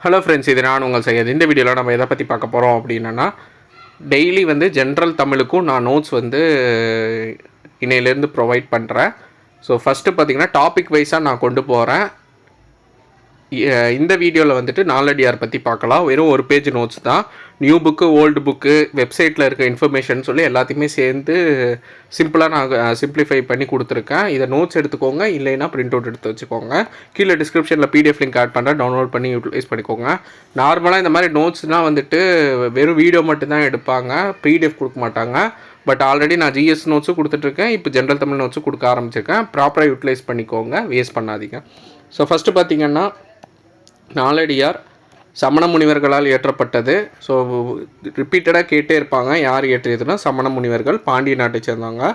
Hello friends, இது நான் உங்கள் செய்யது. இந்த வீடியோவில் நம்ம எதை பற்றி பார்க்க போகிறோம் அப்படின்னா, டெய்லி வந்து ஜென்ரல் தமிழுக்கும் நான் நோட்ஸ் வந்து இன்னையிலேருந்து ப்ரொவைட் பண்ணுறேன். ஸோ ஃபஸ்ட்டு பார்த்திங்கன்னா டாபிக் வைஸாக நான் கொண்டு போகிறேன். இந்த வீடியோவில் வந்துட்டு நாலடியார் பற்றி பார்க்கலாம். வெறும் ஒரு பேஜ் நோட்ஸ் தான். நியூ புக்கு, ஓல்டு புக்கு, வெப்சைட்டில் இருக்க இன்ஃபர்மேஷன் சொல்லி எல்லாத்தையுமே சேர்ந்து சிம்பிளாக நான் சிம்பிளிஃபை பண்ணி கொடுத்துருக்கேன். இதை நோட்ஸ் எடுத்துக்கோங்க, இல்லைன்னா பிரிண்ட் அவுட் எடுத்து வச்சுக்கோங்க. கீழே டிஸ்கிரிப்ஷனில் பிடிஎஃப் லிங்க் ஆட் பண்ணுறேன், டவுன்லோட் பண்ணி யூட்டிலைஸ் பண்ணிக்கோங்க. நார்மலாக இந்த மாதிரி நோட்ஸ்னால் வந்துட்டு வெறும் வீடியோ மட்டும்தான் எடுப்பாங்க, பிடிஎஃப் கொடுக்க மாட்டாங்க. பட் ஆல்ரெடி நான் ஜிஎஸ் நோட்ஸும் கொடுத்துட்ருக்கேன், இப்போ ஜென்ரல் தமிழ் நோட்ஸும் கொடுக்க ஆரம்பிச்சிருக்கேன். ப்ராப்பராக யூட்டிலைஸ் பண்ணிக்கோங்க, வேஸ்ட் பண்ணாதீங்க. ஸோ ஃபஸ்ட்டு பார்த்திங்கன்னா, நாலடியார் சமண முனிவர்களால் இயற்றப்பட்டது. ஸோ ரிப்பீட்டடாக கேட்டே இருப்பாங்க, யார் இயற்றியதுன்னா சமண முனிவர்கள், பாண்டிய நாட்டை சேர்ந்தவங்க.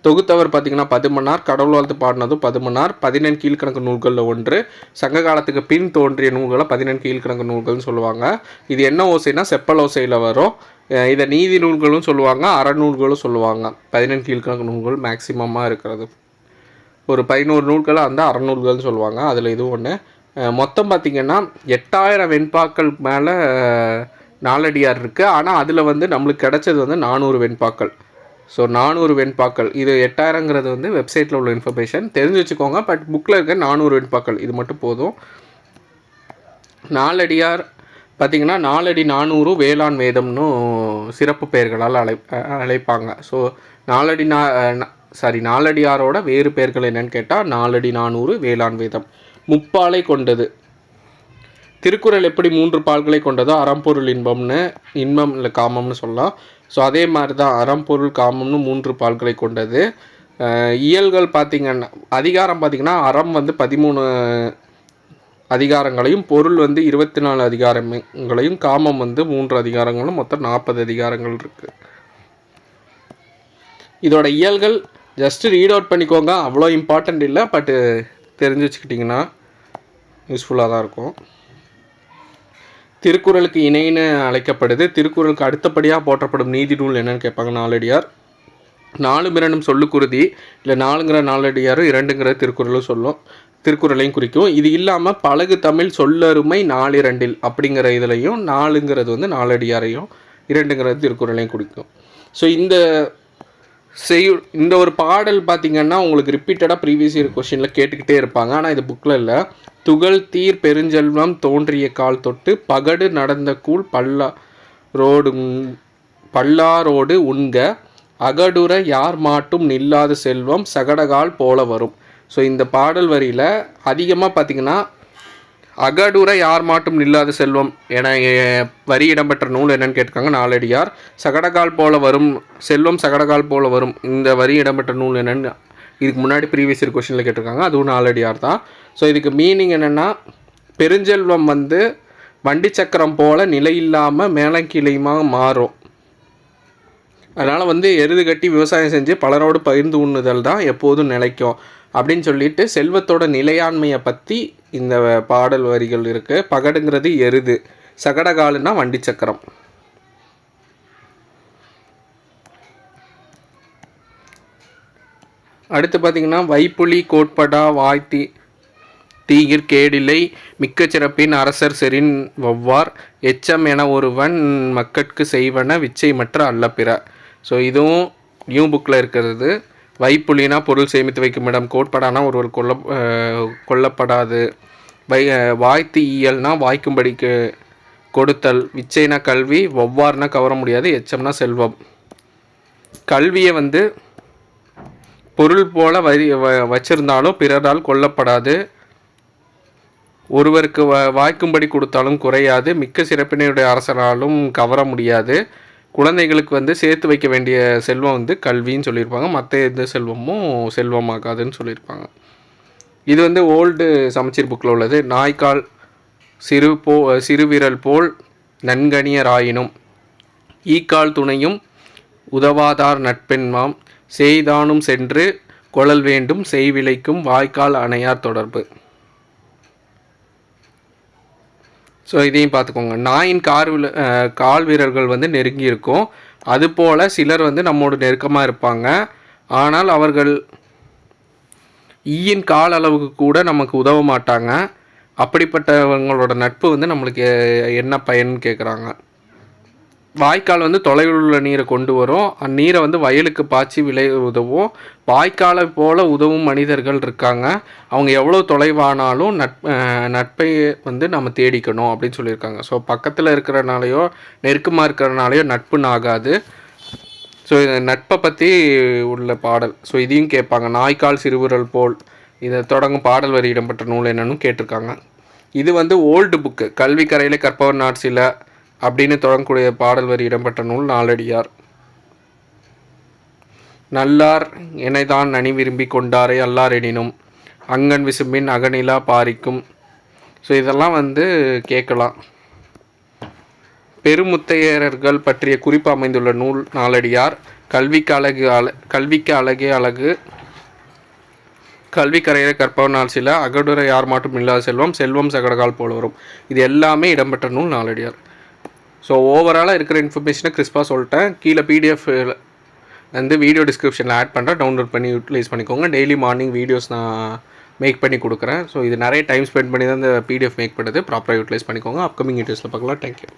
தொகுத்தவர் பார்த்திங்கன்னா பதுமன்னார். கடவுள் வாழ்த்து பாடினதும் பதுமன்னார். 14 கீழ்கணக்கு நூல்களில் ஒன்று. சங்க காலத்துக்கு பின் தோன்றிய நூல்களை 14 கீழ்கணக்கு நூல்கள்னு சொல்லுவாங்க. இது என்ன ஓசைனா செப்பல் ஓசையில் வரும். இதை நீதி நூல்களும் சொல்லுவாங்க, அறநூல்களும் சொல்லுவாங்க. 14 கீழ்கணக்கு நூல்கள் மேக்சிமமாக இருக்கிறது. ஒரு 11 நூல்களை அந்த அறநூல்கள்னு சொல்லுவாங்க. அதில் இதுவும் ஒன்று. மொத்தம் பார்த்திங்கன்னா 8000 வெண்பாக்கள் மேலே நாலடியார் இருக்குது. ஆனால் அதில் வந்து நம்மளுக்கு கிடச்சது வந்து 400 வெண்பாக்கள். ஸோ 400 வெண்பாக்கள். இது 8000ங்கிறது வந்து வெப்சைட்டில் உள்ள இன்ஃபர்மேஷன், தெரிஞ்சு வச்சுக்கோங்க. பட் புக்கில் இருக்க 400 வெண்பாக்கள், இது மட்டும் போதும். நாலடியார் பார்த்திங்கன்னா 4 அடி 400 வேளாண் வேதம்னு சிறப்பு பெயர்களால் அழைப்பாங்க. ஸோ நாலடியாரோட வேறு பெயர்கள் என்னென்னு கேட்டால் 4 அடி 400 வேளாண் வேதம். முப்பாலை கொண்டது. திருக்குறள் எப்படி 3 பால்களை கொண்டதோ அறம்பொருள் இன்பம்னு, இன்பம் இல்லை காமம்னு சொல்லலாம். ஸோ அதே மாதிரி தான் அறம்பொருள் காமம்னு 3 பால்களை கொண்டது. இயல்கள் பார்த்திங்கன்னா, அதிகாரம் பார்த்திங்கன்னா அறம் வந்து 13 அதிகாரங்களையும், பொருள் வந்து 24 அதிகாரங்களையும், காமம் வந்து 3 அதிகாரங்களும், மொத்தம் 40 அதிகாரங்கள் இருக்குது. இதோட இயல்கள் ஜஸ்ட்டு ரீட் அவுட் பண்ணிக்கோங்க, அவ்வளோ இம்பார்ட்டண்ட் இல்லை. பட்டு தெரிஞ்சு வச்சுக்கிட்டிங்கன்னா யூஸ்ஃபுல்லாக தான் இருக்கும். திருக்குறளுக்கு இணைன்னு அழைக்கப்படுது. திருக்குறளுக்கு அடுத்தபடியாக போற்றப்படும் நீதி நூல் என்னென்னு கேட்பாங்க நாலடியார். 4 இரண்டும் சொல்லுக்குருதி, இல்லை 4ங்கிற நாலடியாரும் 2ங்கிற திருக்குறளும் சொல்லும், திருக்குறளையும் குறிக்கும். இது இல்லாமல் பழகு தமிழ் சொல்லருமை 4 அப்படிங்கிற இதுலையும் 4ங்கிறது வந்து நாலடியாரையும், 2ங்கிறது திருக்குறளையும் குறிக்கும். ஸோ இந்த ஒரு பாடல் பார்த்திங்கன்னா உங்களுக்கு ரிப்பீட்டடாக ப்ரீவியஸ் இயர் கொஷினில் கேட்டுக்கிட்டே இருப்பாங்க. ஆனால் இது புக்கில் இல்லை. துகள் தீர் பெருஞ்செல்வம் தோன்றிய கால் தொட்டு பகடு நடந்த கூழ் பல்லாரோடு உண்க அகடுற யார் மாட்டும் நில்லாத செல்வம் சகடகால் போல வரும். ஸோ இந்த பாடல் வரியில் அதிகமாக பார்த்திங்கன்னா அகடுற யார் மாட்டும் நில்லாத செல்வம் என வரி இடம்பெற்ற நூல் என்னென்னு கேட்டிருக்காங்க நாலடியார். சகடகால் போல வரும் செல்வம் சகடகால் போல வரும், இந்த வரி இடம்பெற்ற நூல் என்னென்னு இதுக்கு முன்னாடி ப்ரீவியஸ் இயர் கொஷனில் கேட்டிருக்காங்க, அதுவும் நாலடியார் தான். ஸோ இதுக்கு மீனிங் என்னென்னா, பெருஞ்செல்வம் வந்து வண்டி சக்கரம் போல் நிலையில்லாமல் மேலக்கீழையுமாக மாறும். அதனால் வந்து எருது கட்டி விவசாயம் செஞ்சு பலரோடு பகிர்ந்து உண்ணுதல் தான் எப்போதும் நிலைக்கும் அப்படின்னு சொல்லிட்டு செல்வத்தோட நிலையாண்மையை பற்றி இந்த பாடல் வரிகள் இருக்குது. பகடுங்கிறது எருது, சகடகாலுன்னா வண்டி சக்கரம். அடுத்து பார்த்திங்கன்னா, வைப்புலி கோட்படா வாய்த்தி தீயிற் கேடில்லை மிக்க சிறப்பின் அரசர் செரின் வவ்வார் எச்சம் என ஒருவன் மக்கட்கு செய்வன விச்சை மற்ற அல்ல பிற. ஸோ இதுவும் நியூ புக்கில் இருக்கிறது. வைப்புலினா பொருள் சேமித்து வைக்கும் இடம், கோட்படானா ஒருவர் கொல்லப்படாது, வாய்த்து ஈயல்னா வாய்க்கும்படிக்கு கொடுத்தல், விச்சைனா கல்வி, ஒவ்வாறுனா கவர முடியாது, எச்சம்னா செல்வம். கல்வியை வந்து பொருள் போல வச்சிருந்தாலும் பிறரால் கொல்லப்படாது, ஒருவருக்கு வாய்க்கும்படி கொடுத்தாலும் குறையாது, மிக்க சிறப்பினையுடைய அரசனாலும் கவர முடியாது, குழந்தைகளுக்கு வந்து சேர்த்து வைக்க வேண்டிய செல்வம் வந்து கல்வின்னு சொல்லியிருப்பாங்க, மற்ற எந்த செல்வமும் செல்வமாகாதுன்னு சொல்லியிருப்பாங்க. இது வந்து ஓல்டு சமச்சீர் புக்கில் உள்ளது. நாய்க்கால் சிறுவிரல் போல் நன்கணியராயினும் ஈக்கால் துணையும் உதவாதார் நட்பெண்மாம் செய்தானும் சென்று கொழல் வேண்டும் செய்விளைக்கும் வாய்க்கால் அணையார் தொடர்பு. ஸோ இதையும் பார்த்துக்கோங்க. நாயின் கால் வீரர்கள் வந்து நெருங்கி இருக்கும், அதுபோல் சிலர் வந்து நம்மோடு நெருக்கமாக இருப்பாங்க, ஆனால் அவர்கள் ஈயின் கால் அளவுக்கு கூட நமக்கு உதவ மாட்டாங்க. அப்படிப்பட்டவங்களோட நட்பு வந்து நம்மளுக்கு என்ன பயன்னு கேட்குறாங்க. வாய்க்கால் வந்து தொலைவில் உள்ள நீரை கொண்டு வரும். அந்நீரை வந்து வயலுக்கு பாய்ச்சி விளைய உதவும். வாய்க்காலை போல் உதவும் மனிதர்கள் இருக்காங்க. அவங்க எவ்வளோ தொலைவானாலும் நட்பை வந்து நம்ம தேடிக்கணும் அப்படின்னு சொல்லியிருக்காங்க. ஸோ பக்கத்தில் இருக்கிறனாலையோ நெருக்கமாக இருக்கிறனாலையோ நட்புன்னு ஆகாது. ஸோ நட்பை பற்றி உள்ள பாடல். ஸோ இதையும் கேட்பாங்க. நாய்க்கால் சிறுவிரல் போல் இதை தொடங்கும் பாடல் வரி இடம்பெற்ற நூல் என்னன்னு கேட்டிருக்காங்க. இது வந்து ஓல்டு புக்கு. கல்வி கரையிலே கற்பவர் நாட்சில அப்படின்னு தொடங்கக்கூடிய பாடல் வரி இடம்பெற்ற நூல் நாலடியார். நல்லார் எனைதான் நனி விரும்பி கொண்டாரை அல்லார் எனினும் அங்கன் விசும்பின் அகநிலா பாரிக்கும். ஸோ இதெல்லாம் வந்து கேட்கலாம். பெருமுத்தையர்கள் பற்றிய குறிப்பு அமைந்துள்ள நூல் நாலடியார். கல்விக்கு அழகே அழகு, கல்வி கரையில கற்பவர் நாள் சில, அகடுரை யார் மாட்டும் இல்லாத செல்வம், செல்வம் சகடகால் போல வரும். இது எல்லாமே இடம்பெற்ற நூல் நாலடியார். ஸோ ஓவராலாக இருக்கிற இன்ஃபர்மேஷனை கிறிஸ்பாக சொல்லிட்டேன். கீழே பிடிஎஃப் வந்து வீடியோ டிஸ்கிரிப்ஷனில் ஆட் பண்ணுறேன். டவுன்லோட் பண்ணி யூட்டிலைஸ் பண்ணிக்கோங்க. டெய்லி மார்னிங் வீடியோஸ் நான் மேக் பண்ணி கொடுக்குறேன். ஸோ இது நிறைய டைம் ஸ்பெண்ட் பண்ணி தான் இந்த பிடிஎஃப் மேக் பண்ணுறது. ப்ராப்பராக யூட்டிலைஸ் பண்ணிக்கோங்க. அப்கமிங் வீடியோஸில் பார்க்கலாம். தேங்க்யூ.